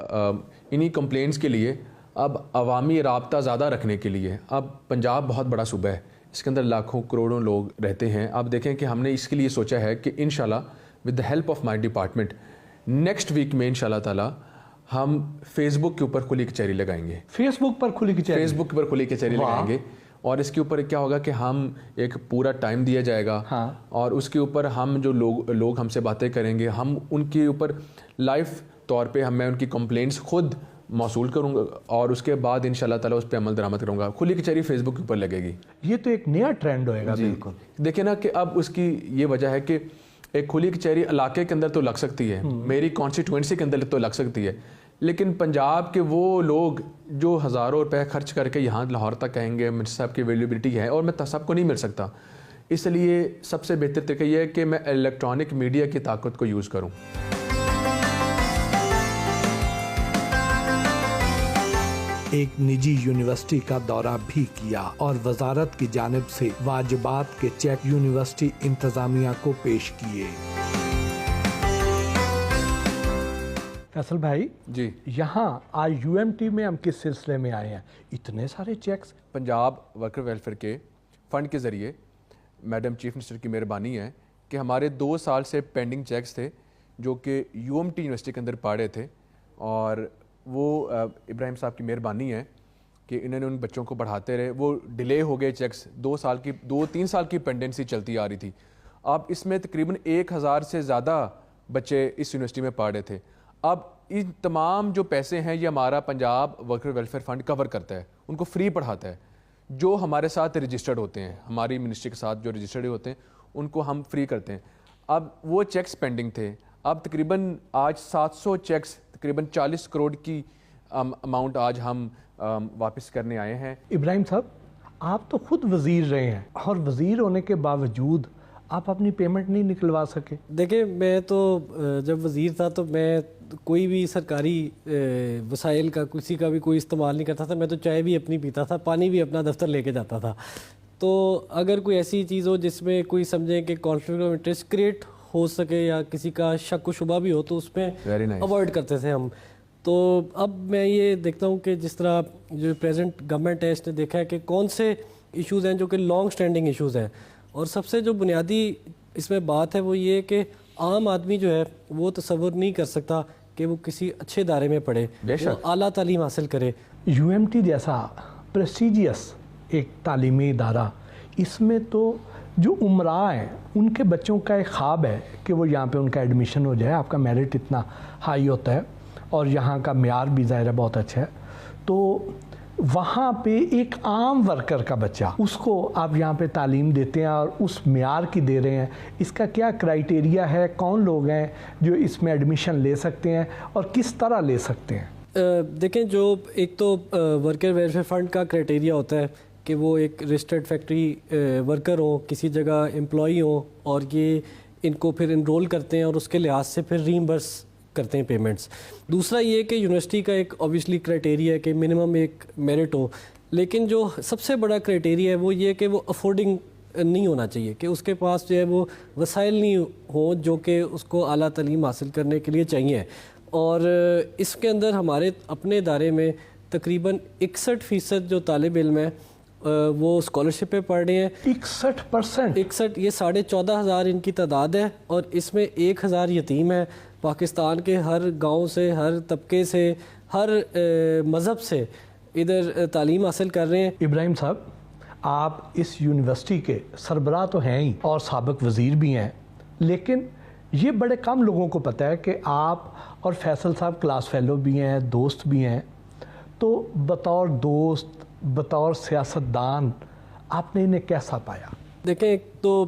انہی کمپلینٹس کے لیے اب عوامی رابطہ زیادہ رکھنے کے لیے اب پنجاب بہت بڑا صوبہ ہے، اس کے اندر لاکھوں کروڑوں لوگ رہتے ہیں. آپ دیکھیں کہ ہم نے اس کے لیے سوچا ہے کہ انشاءاللہ with the help of my department next week میں انشاءاللہ تعالی ہم فیس بک کے اوپر کھلی کچہری لگائیں گے. فیس بک پر کھلی کچہری؟ فیس بک پر کھلی کچہری لگائیں گے، اور اس کے اوپر کیا ہوگا کہ ہم ایک پورا ٹائم دیا جائے گا، اور اس کے اوپر ہم جو لوگ ہم سے باتیں کریں گے، ہم ان کے اوپر لائف طور پہ میں ان کی کمپلینٹس خود موصول کروں گا، اور اس کے بعد انشاءاللہ تعالی اس پہ عمل درآمد کروں گا. کھلی کچہری فیس بک کے اوپر لگے گی. یہ تو ایک نیا ٹرینڈ ہوئے گا. بالکل دیکھیں نا کہ اب اس کی یہ وجہ ہے کہ ایک کھلی کچہری علاقے کے اندر تو لگ سکتی ہے، میری کانسٹیٹوئنسی کے اندر تو لگ سکتی ہے، لیکن پنجاب کے وہ لوگ جو ہزاروں روپے خرچ کر کے یہاں لاہور تک آئیں گے، منسٹر صاحب کی اویلیبلٹی ہے اور میں سب کو نہیں مل سکتا. اس لیے سب سے بہتر طریقہ یہ ہے کہ میں الیکٹرانک میڈیا کی طاقت کو یوز کروں. ایک نجی یونیورسٹی کا دورہ بھی کیا اور وزارت کی جانب سے واجبات کے چیک یونیورسٹی انتظامیہ کو پیش کیے. فیصل بھائی جی، یہاں آج UMT میں ہم کس سلسلے میں آئے ہیں؟ اتنے سارے چیکس. پنجاب ورکر ویلفیئر کے فنڈ کے ذریعے میڈم چیف منسٹر کی مہربانی ہے کہ ہمارے 2 سال سے پینڈنگ چیکس تھے جو کہ UMT یونیورسٹی کے اندر پڑے تھے، اور وہ ابراہیم صاحب کی مہربانی ہے کہ انہوں نے ان بچوں کو بڑھاتے رہے. وہ ڈیلے ہو گئے چیکس، 2-3 سال کی پینڈنسی چلتی آ رہی تھی. اب اس میں تقریباً 1000 سے زیادہ بچے اس یونیورسٹی میں پڑھ رہے تھے. اب ان تمام جو پیسے ہیں یہ ہمارا پنجاب ورکر ویلفیئر فنڈ کور کرتا ہے، ان کو فری پڑھاتا ہے. جو ہمارے ساتھ رجسٹرڈ ہوتے ہیں، ہماری منسٹری کے ساتھ جو رجسٹرڈ ہوتے ہیں ان کو ہم فری کرتے ہیں. اب وہ چیکس پینڈنگ تھے، اب تقریباً آج 700 چیکس تقریباً 40 کروڑ کی اماؤنٹ آج ہم واپس کرنے آئے ہیں. ابراہیم صاحب، آپ تو خود وزیر رہے ہیں اور وزیر ہونے کے باوجود آپ اپنی پیمنٹ نہیں نکلوا سکے. دیکھیں، میں تو جب وزیر تھا تو میں کوئی بھی سرکاری وسائل کا کسی کا بھی کوئی استعمال نہیں کرتا تھا. میں تو چائے بھی اپنی پیتا تھا، پانی بھی اپنا دفتر لے کے جاتا تھا. تو اگر کوئی ایسی چیز ہو جس میں کوئی سمجھیں کہ کانفلکٹ آف انٹرسٹ کریٹ ہو سکے یا کسی کا شک و شبہ بھی ہو تو اس میں اوائڈ کرتے تھے ہم. تو اب میں یہ دیکھتا ہوں کہ جس طرح جو پریزنٹ گورنمنٹ ہے اس نے دیکھا ہے کہ کون سے ایشوز ہیں جو کہ لانگ سٹینڈنگ ایشوز ہیں، اور سب سے جو بنیادی اس میں بات ہے وہ یہ کہ عام آدمی جو ہے وہ تصور نہیں کر سکتا کہ وہ کسی اچھے ادارے میں پڑھے، وہ اعلیٰ تعلیم حاصل کرے. UMT جیسا پریسٹیجیس ایک تعلیمی ادارہ، اس میں تو جو عمراء ہیں ان کے بچوں کا ایک خواب ہے کہ وہ یہاں پہ ان کا ایڈمیشن ہو جائے. آپ کا میرٹ اتنا ہائی ہوتا ہے اور یہاں کا معیار بھی ظاہر ہے بہت اچھا ہے. تو وہاں پہ ایک عام ورکر کا بچہ، اس کو آپ یہاں پہ تعلیم دیتے ہیں اور اس معیار کی دے رہے ہیں. اس کا کیا کرائیٹیریا ہے؟ کون لوگ ہیں جو اس میں ایڈمیشن لے سکتے ہیں اور کس طرح لے سکتے ہیں؟ دیکھیں، جو ایک تو ورکر ویلفیئر فنڈ کا کرائیٹیریا ہوتا ہے کہ وہ ایک رجسٹرڈ فیکٹری ورکر ہوں، کسی جگہ امپلائی ہوں، اور یہ ان کو پھر انرول کرتے ہیں اور اس کے لحاظ سے پھر ریمبرس کرتے ہیں پیمنٹس. دوسرا یہ کہ یونیورسٹی کا ایک اوبیسلی کرائیٹیریا ہے کہ منیمم ایک میرٹ ہو، لیکن جو سب سے بڑا کرائیٹیریا ہے وہ یہ کہ وہ افورڈنگ نہیں ہونا چاہیے، کہ اس کے پاس جو ہے وہ وسائل نہیں ہوں جو کہ اس کو اعلیٰ تعلیم حاصل کرنے کے لیے چاہیے. اور اس کے اندر ہمارے اپنے ادارے میں تقریباً 61% جو طالب علم ہیں وہ اسکالرشپ پہ پڑھ رہے ہیں. 61%؟ 61، یہ 14,500 ان کی تعداد ہے، اور اس میں 1000 یتیم ہیں. پاکستان کے ہر گاؤں سے، ہر طبقے سے، ہر مذہب سے ادھر تعلیم حاصل کر رہے ہیں. ابراہیم صاحب، آپ اس یونیورسٹی کے سربراہ تو ہیں ہی اور سابق وزیر بھی ہیں، لیکن یہ بڑے کم لوگوں کو پتہ ہے کہ آپ اور فیصل صاحب کلاس فیلو بھی ہیں، دوست بھی ہیں. تو بطور دوست، بطور سیاستدان، آپ نے انہیں کیسا پایا؟ دیکھیں، ایک تو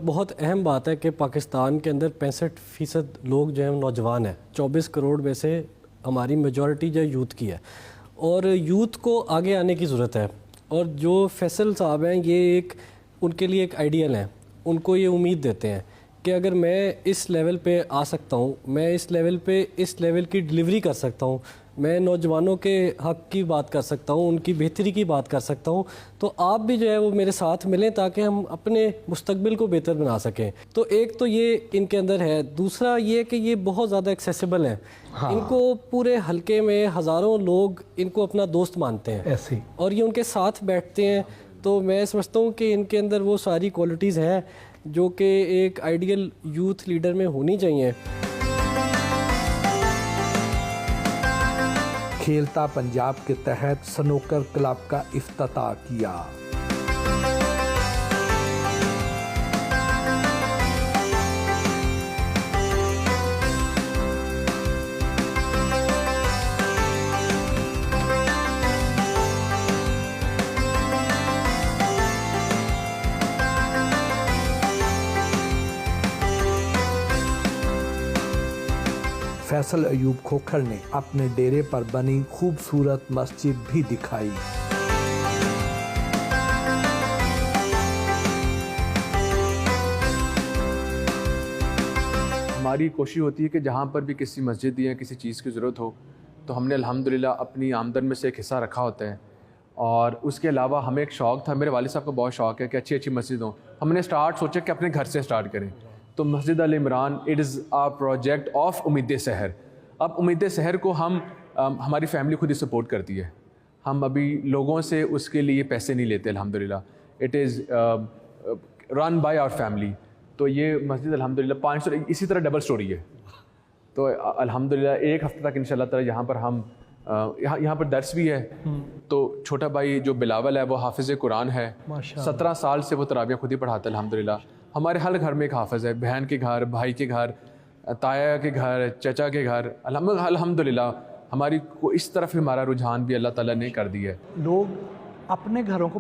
بہت اہم بات ہے کہ پاکستان کے اندر 65% لوگ جو ہیں نوجوان ہیں. 24 کروڑ میں سے ہماری میجورٹی جو یوتھ کی ہے، اور یوتھ کو آگے آنے کی ضرورت ہے. اور جو فیصل صاحب ہیں یہ ان کے لیے ایک آئیڈیل ہیں. ان کو یہ امید دیتے ہیں کہ اگر میں اس لیول پہ آ سکتا ہوں, میں اس لیول کی ڈلیوری کر سکتا ہوں, میں نوجوانوں کے حق کی بات کر سکتا ہوں, ان کی بہتری کی بات کر سکتا ہوں, تو آپ بھی جو ہے وہ میرے ساتھ ملیں تاکہ ہم اپنے مستقبل کو بہتر بنا سکیں. تو ایک تو یہ ان کے اندر ہے. دوسرا یہ کہ یہ بہت زیادہ ایکسیسیبل ہیں. ان کو پورے حلقے میں ہزاروں لوگ ان کو اپنا دوست مانتے ہیں ایسے اور یہ ان کے ساتھ بیٹھتے ہیں. تو میں سمجھتا ہوں کہ ان کے اندر وہ ساری کوالٹیز ہیں جو کہ ایک آئیڈیل یوتھ لیڈر میں ہونی چاہیے. کھیلتا پنجاب کے تحت سنوکر کلب کا افتتاح کیا. فیصل ایوب کھوکھر نے اپنے ڈیرے پر بنی خوبصورت مسجد بھی دکھائی. ہماری کوشش ہوتی ہے کہ جہاں پر بھی کسی مسجد یا کسی چیز کی ضرورت ہو تو ہم نے الحمدللہ اپنی آمدن میں سے ایک حصہ رکھا ہوتا ہے. اور اس کے علاوہ ہمیں ایک شوق تھا, میرے والد صاحب کو بہت شوق ہے کہ اچھی اچھی مسجد ہوں. ہم نے سوچا کہ اپنے گھر سے سٹارٹ کریں. تو Masjid Al-Umran it is a project of Umeed Sahar. اب امید سحر کو ہماری فیملی خود ہی سپورٹ کرتی ہے. ہم ابھی لوگوں سے اس کے لیے پیسے نہیں لیتے الحمدللہ. It is run by our family. تو یہ مسجد الحمدللہ 500 اسی طرح ڈبل سٹوری ہے. تو الحمدللہ ایک ہفتہ تک انشاءاللہ تعالی یہاں پر ہم یہاں پر درس بھی ہے. تو چھوٹا بھائی جو بلاول ہے وہ حافظ قرآن ہے. 17 سال سے وہ تراویح خود ہی پڑھاتا ہے الحمدللہ. ہمارے ہر گھر میں ایک حافظ ہے, بہن کے گھر, بھائی کے گھر, تایا کے گھر, چچا کے گھر. الحمدللہ ہماری کو اس طرف ہمارا رجحان بھی اللہ تعالیٰ نے کر دیا ہے. لوگ اپنے گھروں کو